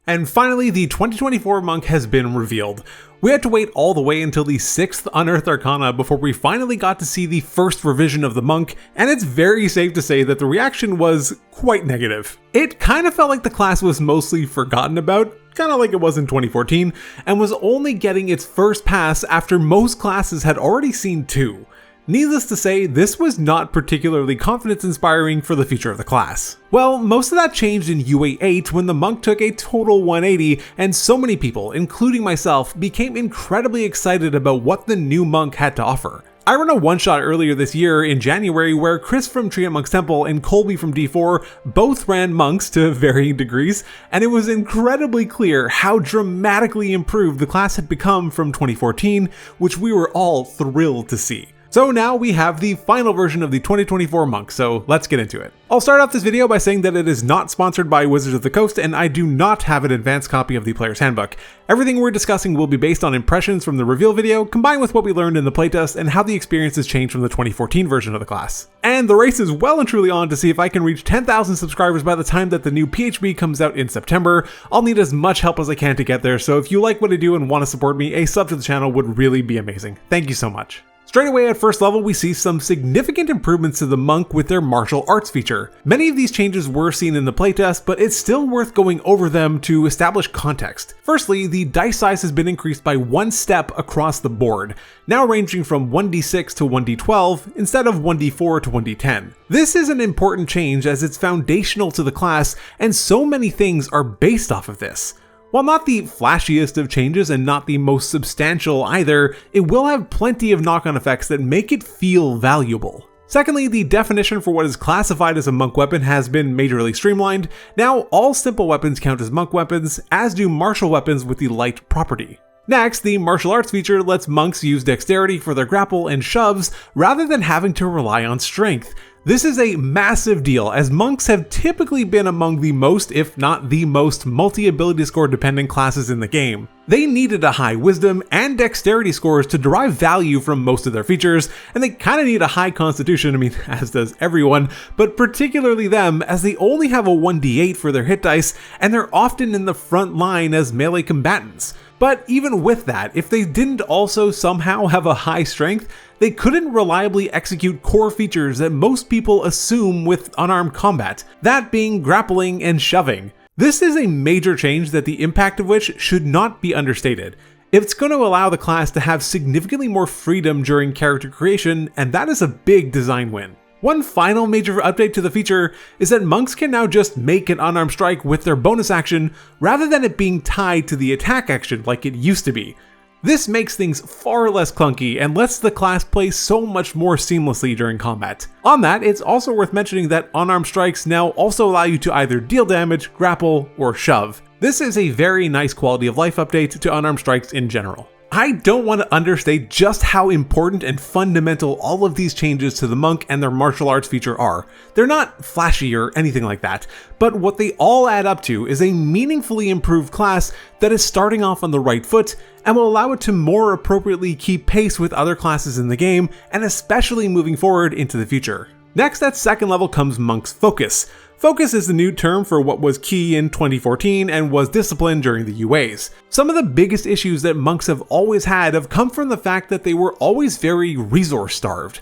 And finally, the 2024 monk has been revealed. We had to wait all the way until the 6th Unearthed Arcana before we finally got to see the first revision of the monk, and it's very safe to say that the reaction was quite negative. It kind of felt like the class was mostly forgotten about, kind of like it was in 2014, and was only getting its first pass after most classes had already seen 2. Needless to say, this was not particularly confidence-inspiring for the future of the class. Well, most of that changed in UA 8 when the monk took a total 180, and so many people, including myself, became incredibly excited about what the new monk had to offer. I ran a one-shot earlier this year in January where Chris from Tree at Monk's Temple and Colby from D4 both ran monks to varying degrees, and it was incredibly clear how dramatically improved the class had become from 2014, which we were all thrilled to see. So now we have the final version of the 2024 monk, so let's get into it. I'll start off this video by saying that it is not sponsored by Wizards of the Coast, and I do not have an advanced copy of the Player's Handbook. Everything we're discussing will be based on impressions from the reveal video, combined with what we learned in the playtest and how the experience has changed from the 2014 version of the class. And the race is well and truly on to see if I can reach 10,000 subscribers by the time that the new PHB comes out in September. I'll need as much help as I can to get there, so if you like what I do and want to support me, a sub to the channel would really be amazing. Thank you so much. Straight away at first level, we see some significant improvements to the monk with their martial arts feature. Many of these changes were seen in the playtest, but it's still worth going over them to establish context. Firstly, the dice size has been increased by 1 step across the board, now ranging from 1d6 to 1d12 instead of 1d4 to 1d10. This is an important change as it's foundational to the class, and so many things are based off of this. While not the flashiest of changes and not the most substantial either, it will have plenty of knock-on effects that make it feel valuable. Secondly, the definition for what is classified as a monk weapon has been majorly streamlined. Now, all simple weapons count as monk weapons, as do martial weapons with the light property. Next, the martial arts feature lets monks use dexterity for their grapple and shoves rather than having to rely on strength. This is a massive deal, as monks have typically been among the most, if not the most, multi-ability score dependent classes in the game. They needed a high wisdom and dexterity scores to derive value from most of their features, and they kinda need a high constitution, I mean, as does everyone, but particularly them, as they only have a 1d8 for their hit dice, and they're often in the front line as melee combatants. But even with that, if they didn't also somehow have a high strength, they couldn't reliably execute core features that most people assume with unarmed combat, that being grappling and shoving. This is a major change that the impact of which should not be understated. It's going to allow the class to have significantly more freedom during character creation, and that is a big design win. One final major update to the feature is that monks can now just make an unarmed strike with their bonus action rather than it being tied to the attack action like it used to be. This makes things far less clunky and lets the class play so much more seamlessly during combat. On that, it's also worth mentioning that unarmed strikes now also allow you to either deal damage, grapple, or shove. This is a very nice quality of life update to unarmed strikes in general. I don't want to understate just how important and fundamental all of these changes to the monk and their martial arts feature are. They're not flashy or anything like that, but what they all add up to is a meaningfully improved class that is starting off on the right foot and will allow it to more appropriately keep pace with other classes in the game, and especially moving forward into the future. Next, at second level comes Monk's Focus. Focus is the new term for what was key in 2014 and was discipline during the UAs. Some of the biggest issues that monks have always had have come from the fact that they were always very resource starved.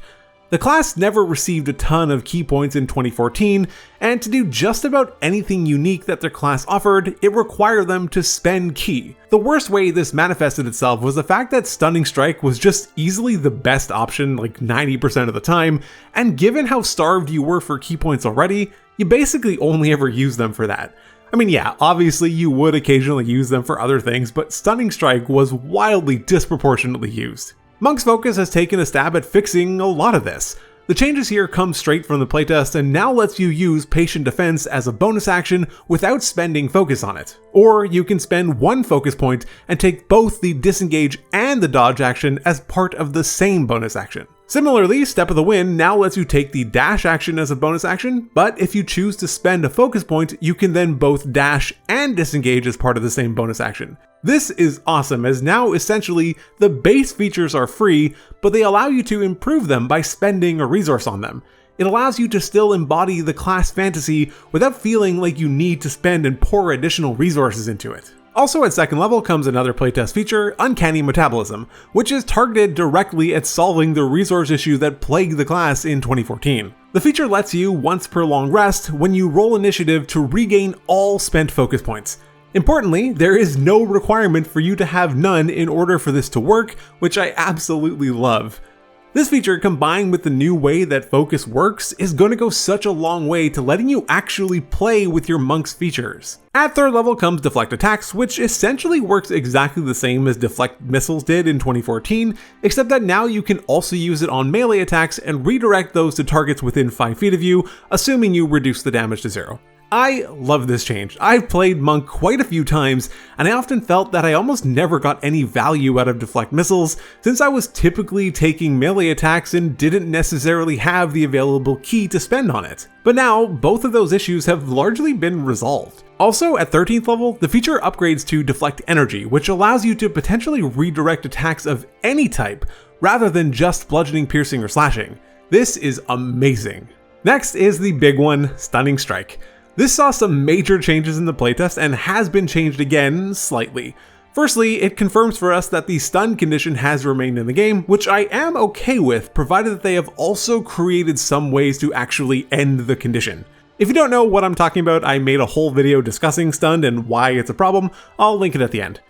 The class never received a ton of key points in 2014, and to do just about anything unique that their class offered, it required them to spend key. The worst way this manifested itself was the fact that Stunning Strike was just easily the best option like 90% of the time, and given how starved you were for key points already, you basically only ever use them for that. I mean, yeah, obviously you would occasionally use them for other things, but Stunning Strike was wildly disproportionately used. Monk's Focus has taken a stab at fixing a lot of this. The changes here come straight from the playtest and now lets you use Patient Defense as a bonus action without spending focus on it. Or you can spend one focus point and take both the disengage and the dodge action as part of the same bonus action. Similarly, Step of the Wind now lets you take the dash action as a bonus action, but if you choose to spend a focus point, you can then both dash and disengage as part of the same bonus action. This is awesome, as now essentially the base features are free, but they allow you to improve them by spending a resource on them. It allows you to still embody the class fantasy without feeling like you need to spend and pour additional resources into it. Also at second level comes another playtest feature, Uncanny Metabolism, which is targeted directly at solving the resource issue that plagued the class in 2014. The feature lets you, once per long rest, when you roll initiative, to regain all spent focus points. Importantly, there is no requirement for you to have none in order for this to work, which I absolutely love. This feature, combined with the new way that focus works, is going to go such a long way to letting you actually play with your monk's features. At third level comes Deflect Attacks, which essentially works exactly the same as Deflect Missiles did in 2014, except that now you can also use it on melee attacks and redirect those to targets within 5 feet of you, assuming you reduce the damage to 0. I love this change. I've played Monk quite a few times, and I often felt that I almost never got any value out of Deflect Missiles, since I was typically taking melee attacks and didn't necessarily have the available ki to spend on it. But now, both of those issues have largely been resolved. Also, at 13th level, the feature upgrades to Deflect Energy, which allows you to potentially redirect attacks of any type, rather than just bludgeoning, piercing, or slashing. This is amazing. Next is the big one, Stunning Strike. This saw some major changes in the playtest and has been changed again, slightly. Firstly, it confirms for us that the stun condition has remained in the game, which I am okay with, provided that they have also created some ways to actually end the condition. If you don't know what I'm talking about, I made a whole video discussing stun and why it's a problem. I'll link it at the end.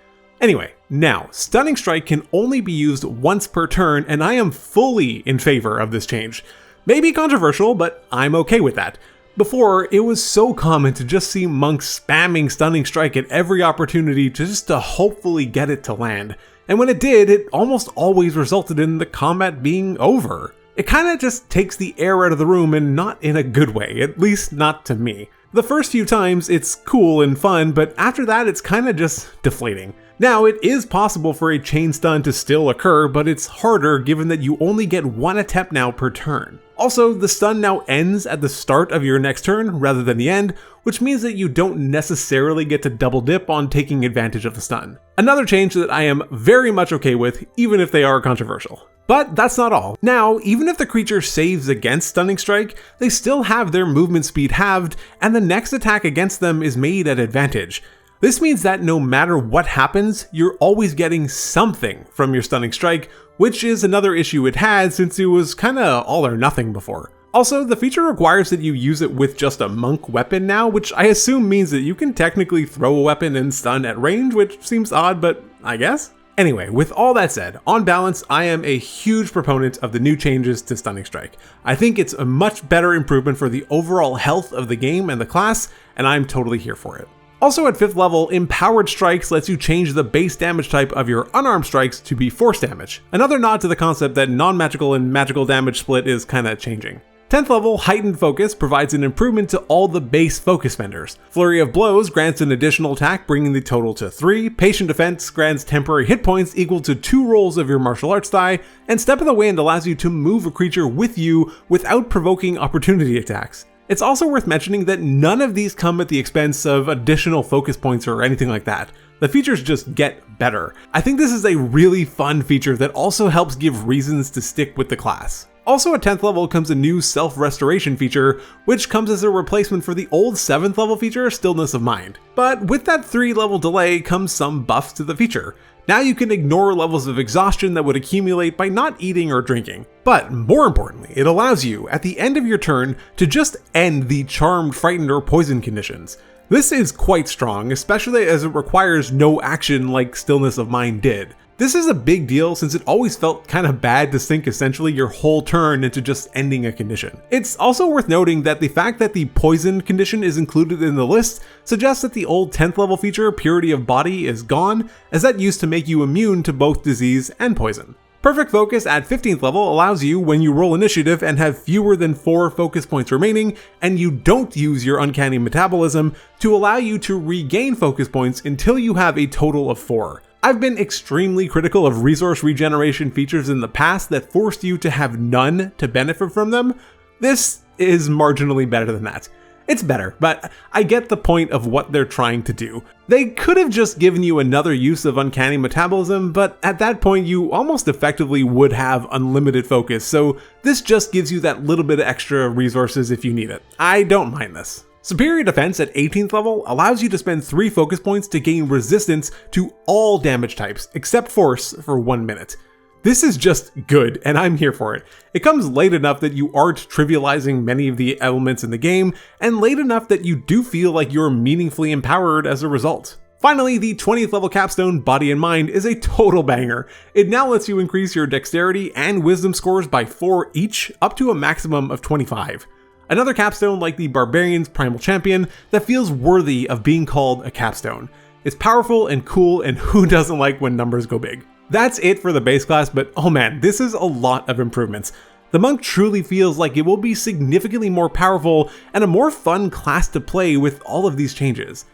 Anyway, now, Stunning Strike can only be used once per turn, and I am fully in favor of this change. Maybe controversial, but I'm okay with that. Before, it was so common to just see monks spamming Stunning Strike at every opportunity just to hopefully get it to land, and when it did, it almost always resulted in the combat being over. It kinda just takes the air out of the room, and not in a good way, at least not to me. The first few times it's cool and fun, but after that it's kinda just deflating. Now, it is possible for a chain stun to still occur, but it's harder given that you only get one attempt now per turn. Also, the stun now ends at the start of your next turn rather than the end, which means that you don't necessarily get to double dip on taking advantage of the stun. Another change that I am very much okay with, even if they are controversial. But that's not all. Now, even if the creature saves against Stunning Strike, they still have their movement speed halved, and the next attack against them is made at advantage. This means that no matter what happens, you're always getting something from your Stunning Strike, which is another issue it had since it was kinda all or nothing before. Also, the feature requires that you use it with just a monk weapon now, which I assume means that you can technically throw a weapon and stun at range, which seems odd, but I guess? Anyway, with all that said, on balance, I am a huge proponent of the new changes to Stunning Strike. I think it's a much better improvement for the overall health of the game and the class, and I'm totally here for it. Also at 5th level, Empowered Strikes lets you change the base damage type of your unarmed strikes to be force damage. Another nod to the concept that non-magical and magical damage split is kinda changing. 10th level, Heightened Focus provides an improvement to all the base focus spenders. Flurry of Blows grants an additional attack, bringing the total to 3, Patient Defense grants temporary hit points equal to 2 rolls of your martial arts die, and Step of the Wind allows you to move a creature with you without provoking opportunity attacks. It's also worth mentioning that none of these come at the expense of additional focus points or anything like that. The features just get better. I think this is a really fun feature that also helps give reasons to stick with the class. Also at 10th level comes a new self-restoration feature, which comes as a replacement for the old 7th level feature, Stillness of Mind. But with that 3 level delay comes some buffs to the feature. Now you can ignore levels of exhaustion that would accumulate by not eating or drinking. But more importantly, it allows you, at the end of your turn, to just end the charmed, frightened, or poisoned conditions. This is quite strong, especially as it requires no action like Stillness of Mind did. This is a big deal since it always felt kind of bad to sink essentially your whole turn into just ending a condition. It's also worth noting that the fact that the poisoned condition is included in the list suggests that the old 10th level feature, Purity of Body, is gone, as that used to make you immune to both disease and poison. Perfect Focus at 15th level allows you, when you roll initiative and have fewer than 4 focus points remaining, and you don't use your Uncanny Metabolism, to allow you to regain focus points until you have a total of 4. I've been extremely critical of resource regeneration features in the past that forced you to have none to benefit from them. This is marginally better than that. It's better, but I get the point of what they're trying to do. They could have just given you another use of uncanny metabolism, but at that point you almost effectively would have unlimited focus, so this just gives you that little bit of extra resources if you need it. I don't mind this. Superior Defense at 18th level allows you to spend 3 focus points to gain resistance to all damage types, except Force, for 1 minute. This is just good, and I'm here for it. It comes late enough that you aren't trivializing many of the elements in the game, and late enough that you do feel like you're meaningfully empowered as a result. Finally, the 20th level capstone, Body and Mind, is a total banger. It now lets you increase your dexterity and wisdom scores by 4 each, up to a maximum of 25. Another capstone like the Barbarian's Primal Champion that feels worthy of being called a capstone. It's powerful and cool, and who doesn't like when numbers go big? That's it for the base class, but oh man, this is a lot of improvements. The monk truly feels like it will be significantly more powerful and a more fun class to play with all of these changes.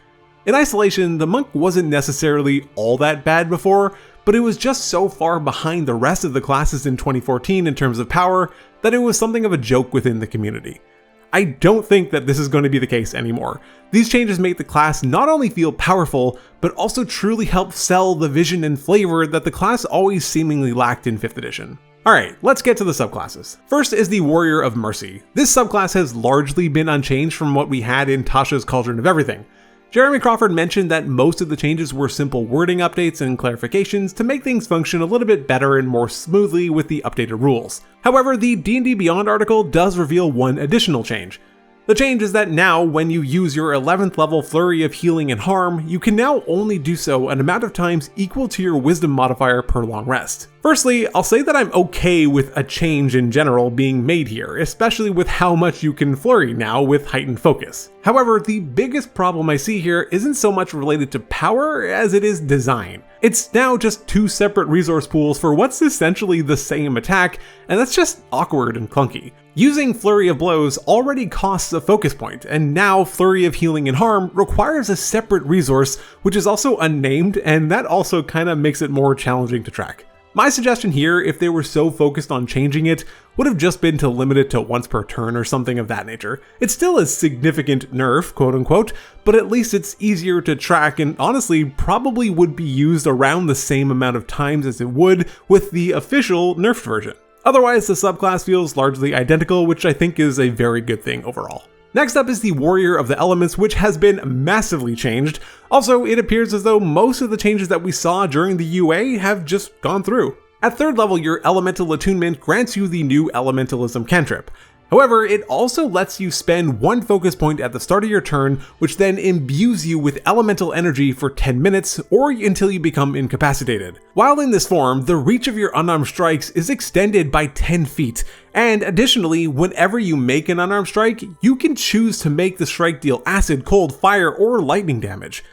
In isolation, the monk wasn't necessarily all that bad before, but it was just so far behind the rest of the classes in 2014 in terms of power that it was something of a joke within the community. I don't think that this is going to be the case anymore. These changes make the class not only feel powerful, but also truly help sell the vision and flavor that the class always seemingly lacked in 5th edition. Alright, let's get to the subclasses. First is the Warrior of Mercy. This subclass has largely been unchanged from what we had in Tasha's Cauldron of Everything. Jeremy Crawford mentioned that most of the changes were simple wording updates and clarifications to make things function a little bit better and more smoothly with the updated rules. However, the D&D Beyond article does reveal one additional change. The change is that now, when you use your 11th level Flurry of Healing and Harm, you can now only do so an amount of times equal to your Wisdom modifier per long rest. Firstly, I'll say that I'm okay with a change in general being made here, especially with how much you can flurry now with heightened focus. However, the biggest problem I see here isn't so much related to power as it is design. It's now just 2 separate resource pools for what's essentially the same attack, and that's just awkward and clunky. Using Flurry of Blows already costs a focus point, and now Flurry of Healing and Harm requires a separate resource, which is also unnamed, and that also kinda makes it more challenging to track. My suggestion here, if they were so focused on changing it, would have just been to limit it to once per turn or something of that nature. It's still a significant nerf, quote unquote, but at least it's easier to track and honestly probably would be used around the same amount of times as it would with the official nerfed version. Otherwise, the subclass feels largely identical, which I think is a very good thing overall. Next up is the Warrior of the Elements, which has been massively changed. Also, it appears as though most of the changes that we saw during the UA have just gone through. At 3rd level, your Elemental Attunement grants you the new Elementalism cantrip. However, it also lets you spend 1 focus point at the start of your turn, which then imbues you with elemental energy for 10 minutes or until you become incapacitated. While in this form, the reach of your unarmed strikes is extended by 10 feet, and additionally, whenever you make an unarmed strike, you can choose to make the strike deal acid, cold, fire, or lightning damage.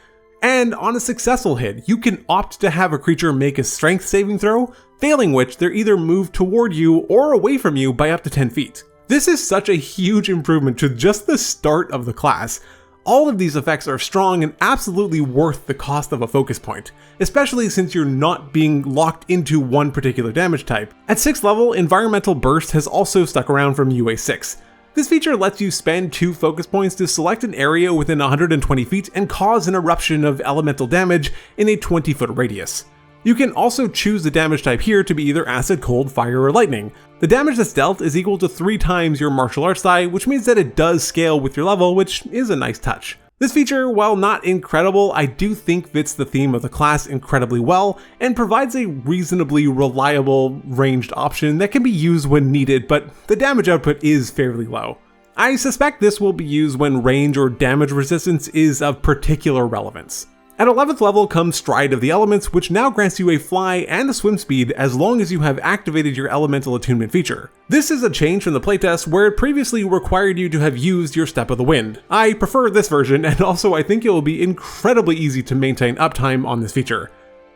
And on a successful hit, you can opt to have a creature make a strength saving throw, failing which they're either moved toward you or away from you by up to 10 feet. This is such a huge improvement to just the start of the class. All of these effects are strong and absolutely worth the cost of a focus point, especially since you're not being locked into one particular damage type. At 6th level, Environmental Burst has also stuck around from UA 6. This feature lets you spend 2 focus points to select an area within 120 feet and cause an eruption of elemental damage in a 20-foot radius. You can also choose the damage type here to be either acid, cold, fire, or lightning. The damage that's dealt is equal to 3 times your martial arts die, which means that it does scale with your level, which is a nice touch. This feature, while not incredible, I do think fits the theme of the class incredibly well and provides a reasonably reliable ranged option that can be used when needed, but the damage output is fairly low. I suspect this will be used when range or damage resistance is of particular relevance. At 11th level comes Stride of the Elements, which now grants you a fly and a swim speed as long as you have activated your Elemental Attunement feature. This is a change from the playtest where it previously required you to have used your Step of the Wind. I prefer this version, and also I think it will be incredibly easy to maintain uptime on this feature.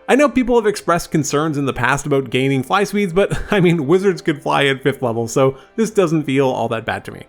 I know people have expressed concerns in the past about gaining fly speeds, but I mean, wizards could fly at 5th level, so this doesn't feel all that bad to me.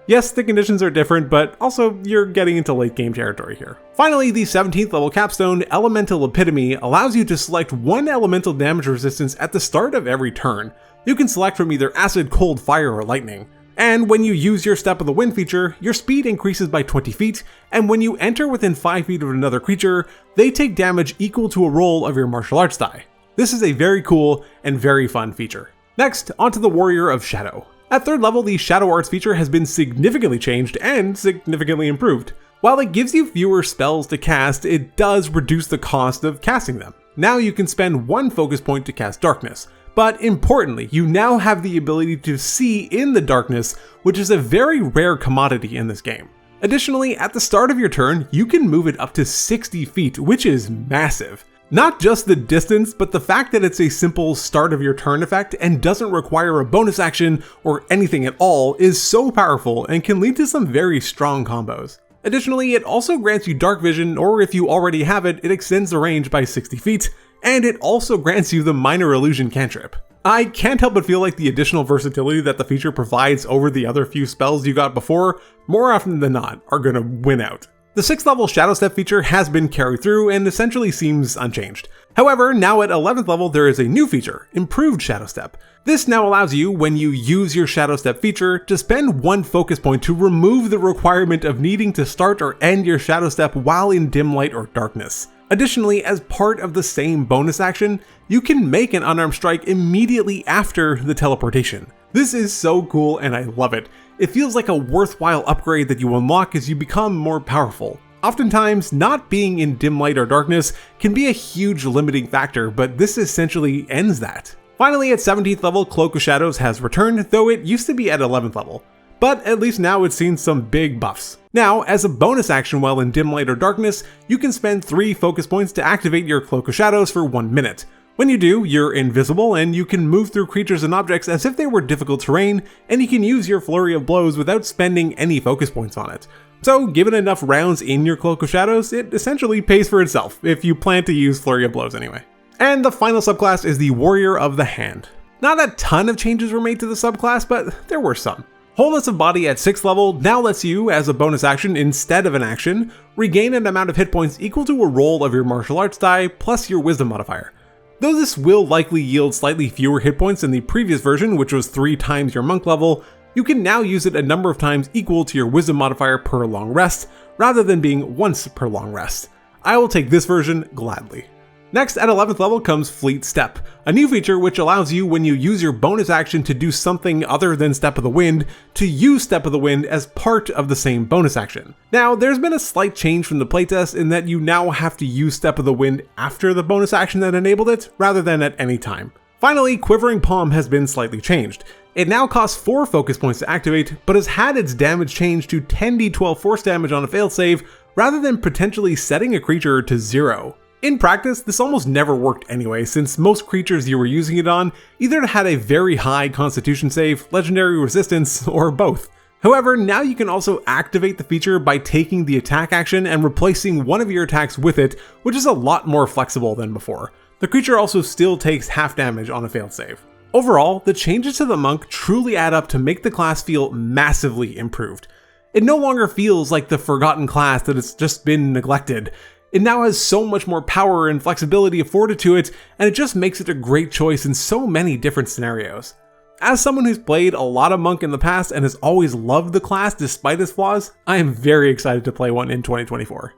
Yes, the conditions are different, but also you're getting into late game territory here. Finally, the 17th level capstone, Elemental Epitome, allows you to select 1 elemental damage resistance at the start of every turn. You can select from either acid, cold, fire, or lightning. And when you use your Step of the Wind feature, your speed increases by 20 feet, and when you enter within 5 feet of another creature, they take damage equal to a roll of your martial arts die. This is a very cool and very fun feature. Next, onto the Warrior of Shadow. At 3rd level, the Shadow Arts feature has been significantly changed and significantly improved. While it gives you fewer spells to cast, it does reduce the cost of casting them. Now you can spend 1 focus point to cast Darkness, but importantly, you now have the ability to see in the darkness, which is a very rare commodity in this game. Additionally, at the start of your turn, you can move it up to 60 feet, which is massive. Not just the distance, but the fact that it's a simple start of your turn effect and doesn't require a bonus action or anything at all is so powerful and can lead to some very strong combos. Additionally, it also grants you dark vision, or if you already have it, it extends the range by 60 feet, and it also grants you the Minor Illusion cantrip. I can't help but feel like the additional versatility that the feature provides over the other few spells you got before, more often than not, are gonna win out. The 6th level Shadow Step feature has been carried through and essentially seems unchanged. However, now at 11th level there is a new feature, Improved Shadow Step. This now allows you, when you use your Shadow Step feature, to spend 1 focus point to remove the requirement of needing to start or end your Shadow Step while in dim light or darkness. Additionally, as part of the same bonus action, you can make an unarmed strike immediately after the teleportation. This is so cool and I love it. It feels like a worthwhile upgrade that you unlock as you become more powerful. Oftentimes, not being in dim light or darkness can be a huge limiting factor, but this essentially ends that. Finally, at 17th level, Cloak of Shadows has returned, though it used to be at 11th level. But at least now it's seen some big buffs. Now, as a bonus action while in dim light or darkness, you can spend 3 focus points to activate your Cloak of Shadows for 1 minute. When you do, you're invisible and you can move through creatures and objects as if they were difficult terrain, and you can use your Flurry of Blows without spending any focus points on it. So given enough rounds in your Cloak of Shadows, it essentially pays for itself, if you plan to use Flurry of Blows anyway. And the final subclass is the Warrior of the Hand. Not a ton of changes were made to the subclass, but there were some. Wholeness of Body at 6th level now lets you, as a bonus action instead of an action, regain an amount of hit points equal to a roll of your martial arts die plus your wisdom modifier. Though this will likely yield slightly fewer hit points than the previous version, which was 3 times your monk level, you can now use it a number of times equal to your wisdom modifier per long rest, rather than being once per long rest. I will take this version gladly. Next, at 11th level comes Fleet Step, a new feature which allows you, when you use your bonus action to do something other than Step of the Wind, to use Step of the Wind as part of the same bonus action. Now, there's been a slight change from the playtest in that you now have to use Step of the Wind after the bonus action that enabled it, rather than at any time. Finally, Quivering Palm has been slightly changed. It now costs 4 focus points to activate, but has had its damage changed to 10d12 force damage on a failed save, rather than potentially setting a creature to 0. In practice, this almost never worked anyway, since most creatures you were using it on either had a very high constitution save, legendary resistance, or both. However, now you can also activate the feature by taking the attack action and replacing one of your attacks with it, which is a lot more flexible than before. The creature also still takes half damage on a failed save. Overall, the changes to the monk truly add up to make the class feel massively improved. It no longer feels like the forgotten class that has just been neglected. It now has so much more power and flexibility afforded to it, and it just makes it a great choice in so many different scenarios. As someone who's played a lot of Monk in the past and has always loved the class despite its flaws, I am very excited to play one in 2024.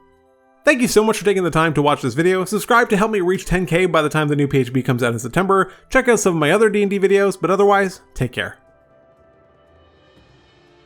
Thank you so much for taking the time to watch this video. Subscribe to help me reach 10k by the time the new PHB comes out in September. Check out some of my other D&D videos, but otherwise, take care.